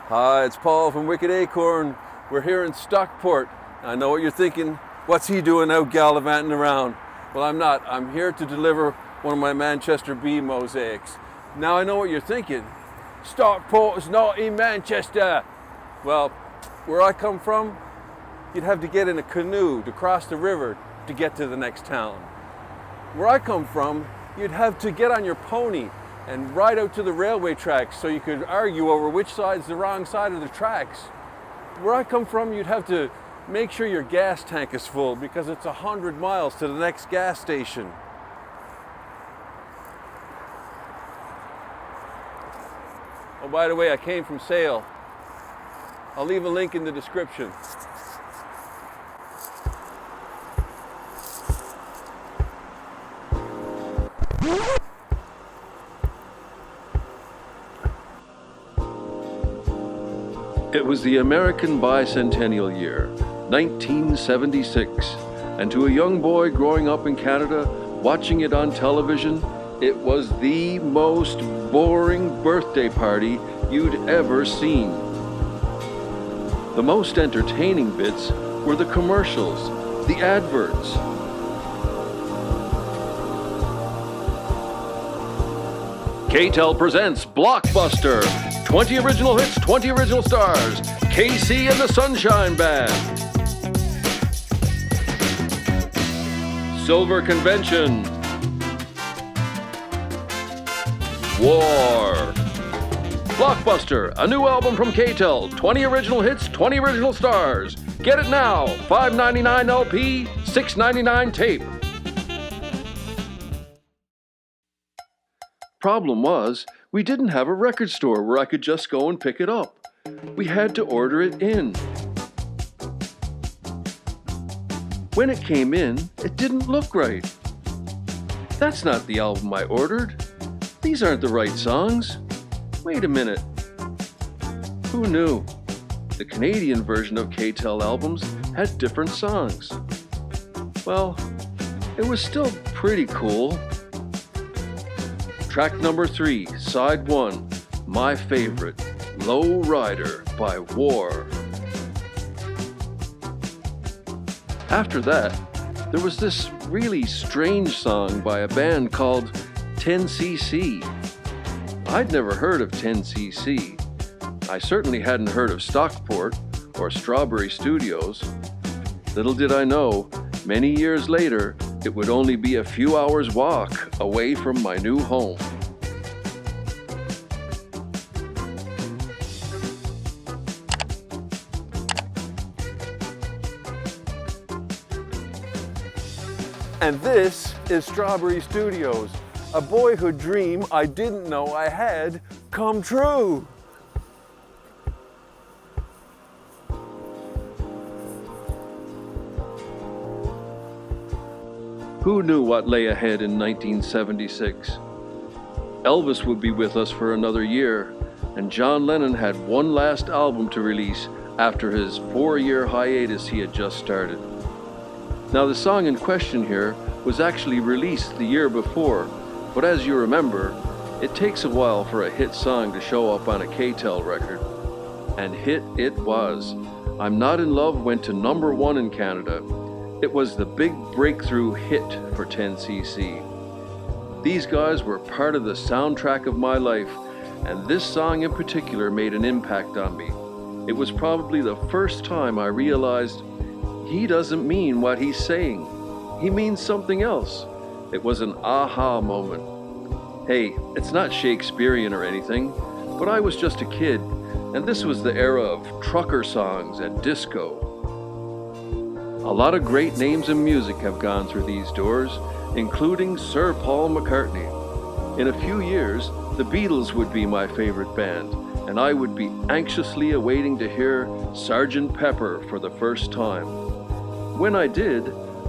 Hi, it's Paul from Wicked Acorn. We're here in Stockport. I know what you're thinking. What's he doing out gallivanting around? Well, I'm not. I'm here to deliver one of my Manchester Bee mosaics. Now I know what you're thinking. Stockport is not in Manchester. Well, where I come from, you'd have to get in a canoe to cross the river to get to the next town. Where I come from, you'd have to get on your pony and ride out to the railway tracks so you could argue over which side's the wrong side of the tracks. Where I come from, you'd have to make sure your gas tank is full because it's 100 miles to the next gas station. Oh, by the way, I came from Sale. I'll leave a link in the description. It was the American bicentennial year, 1976, and to a young boy growing up in Canada, watching it on television, it was the most boring birthday party you'd ever seen. The most entertaining bits were the commercials, the adverts. KTEL presents Blockbuster. 20 original hits, 20 original stars. KC and the Sunshine Band. Silver Convention. War. Blockbuster, a new album from KTEL. 20 original hits, 20 original stars. Get it now. $5.99 LP, $6.99 tape. Problem was, we didn't have a record store where I could just go and pick it up. We had to order it in. When it came in, it didn't look right. That's not the album I ordered. These aren't the right songs. Wait a minute. Who knew? The Canadian version of KTEL albums had different songs. Well, it was still pretty cool. Track number 3, side 1, my favorite, Low Rider by War. After that, there was this really strange song by a band called 10cc. I'd never heard of 10cc. I certainly hadn't heard of Stockport or Strawberry Studios. Little did I know, many years later, it would only be a few hours' walk away from my new home. And this is Strawberry Studios, a boyhood dream I didn't know I had come true. Who knew what lay ahead in 1976? Elvis would be with us for another year, and John Lennon had one last album to release after his 4-year hiatus he had just started. Now, the song in question here was actually released the year before, but as you remember, it takes a while for a hit song to show up on a KTEL record. And hit it was. I'm Not in Love went to number 1 in Canada. It was the big breakthrough hit for 10cc. These guys were part of the soundtrack of my life, and this song in particular made an impact on me. It was probably the first time I realized he doesn't mean what he's saying. He means something else. It was an aha moment. Hey, it's not Shakespearean or anything, but I was just a kid, and this was the era of trucker songs and disco. A lot of great names in music have gone through these doors, including Sir Paul McCartney. In a few years, the Beatles would be my favorite band, and I would be anxiously awaiting to hear Sgt. Pepper for the first time. When I did,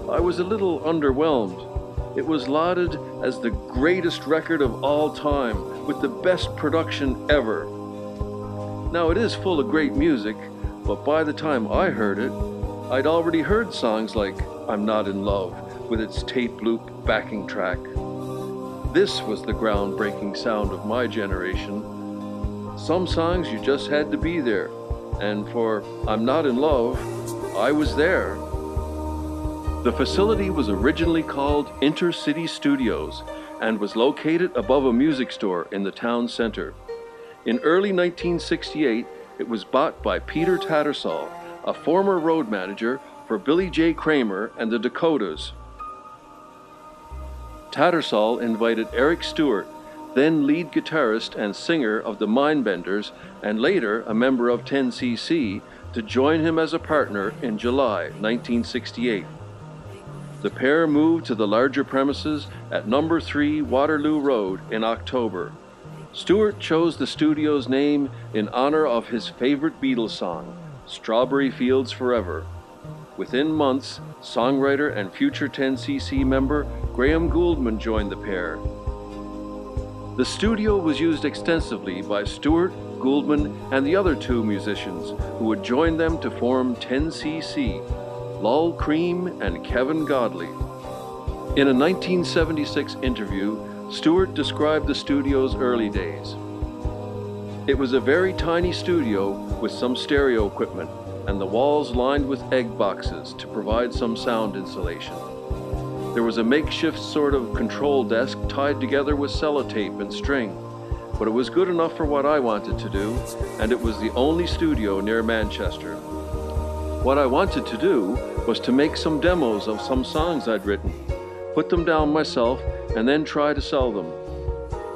I was a little underwhelmed. It was lauded as the greatest record of all time, with the best production ever. Now, it is full of great music, but by the time I heard it, I'd already heard songs like I'm Not in Love with its tape loop backing track. This was the groundbreaking sound of my generation. Some songs you just had to be there, and for I'm Not in Love, I was there. The facility was originally called Intercity Studios and was located above a music store in the town center. In early 1968, it was bought by Peter Tattersall, a former road manager for Billy J. Kramer and the Dakotas. Tattersall invited Eric Stewart, then lead guitarist and singer of the Mindbenders and later a member of 10cc, to join him as a partner in July 1968. The pair moved to the larger premises at number 3 Waterloo Road in October. Stewart chose the studio's name in honor of his favorite Beatles song, Strawberry Fields Forever. Within months, songwriter and future 10cc member Graham Gouldman joined the pair. The studio was used extensively by Stewart, Gouldman, and the other 2 musicians who would join them to form 10cc, Lol Cream and Kevin Godley. In a 1976 interview, Stewart described the studio's early days. It was a very tiny studio with some stereo equipment and the walls lined with egg boxes to provide some sound insulation. There was a makeshift sort of control desk tied together with sellotape and string, but it was good enough for what I wanted to do, and it was the only studio near Manchester. What I wanted to do was to make some demos of some songs I'd written, put them down myself, and then try to sell them.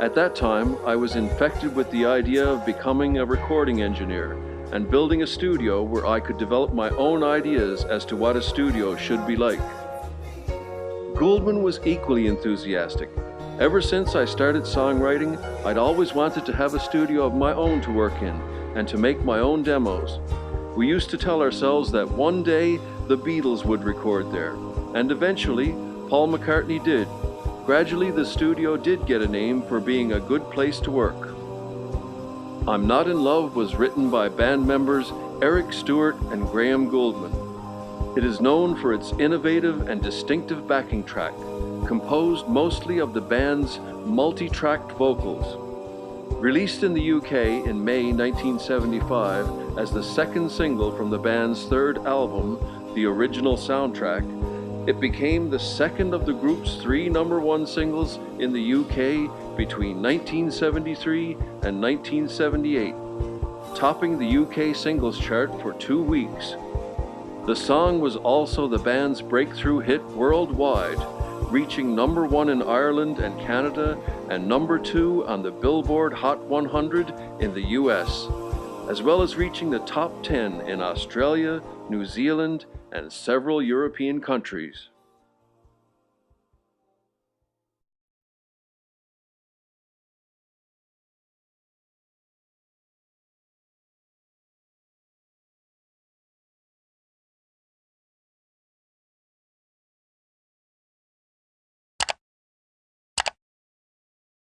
At that time, I was infected with the idea of becoming a recording engineer and building a studio where I could develop my own ideas as to what a studio should be like. Gouldman was equally enthusiastic. Ever since I started songwriting, I'd always wanted to have a studio of my own to work in and to make my own demos. We used to tell ourselves that one day the Beatles would record there, and eventually Paul McCartney did. Gradually the studio did get a name for being a good place to work. I'm Not in Love was written by band members Eric Stewart and Graham Gouldman. It is known for its innovative and distinctive backing track, composed mostly of the band's multi-tracked vocals. Released in the UK in May 1975 as the second single from the band's third album, The Original Soundtrack, it became the second of the group's 3 #1 singles in the UK between 1973 and 1978, topping the UK singles chart for 2 weeks. The song was also the band's breakthrough hit worldwide, reaching #1 in Ireland and Canada and #2 on the Billboard Hot 100 in the US, as well as reaching the top 10 in Australia, New Zealand, and several European countries.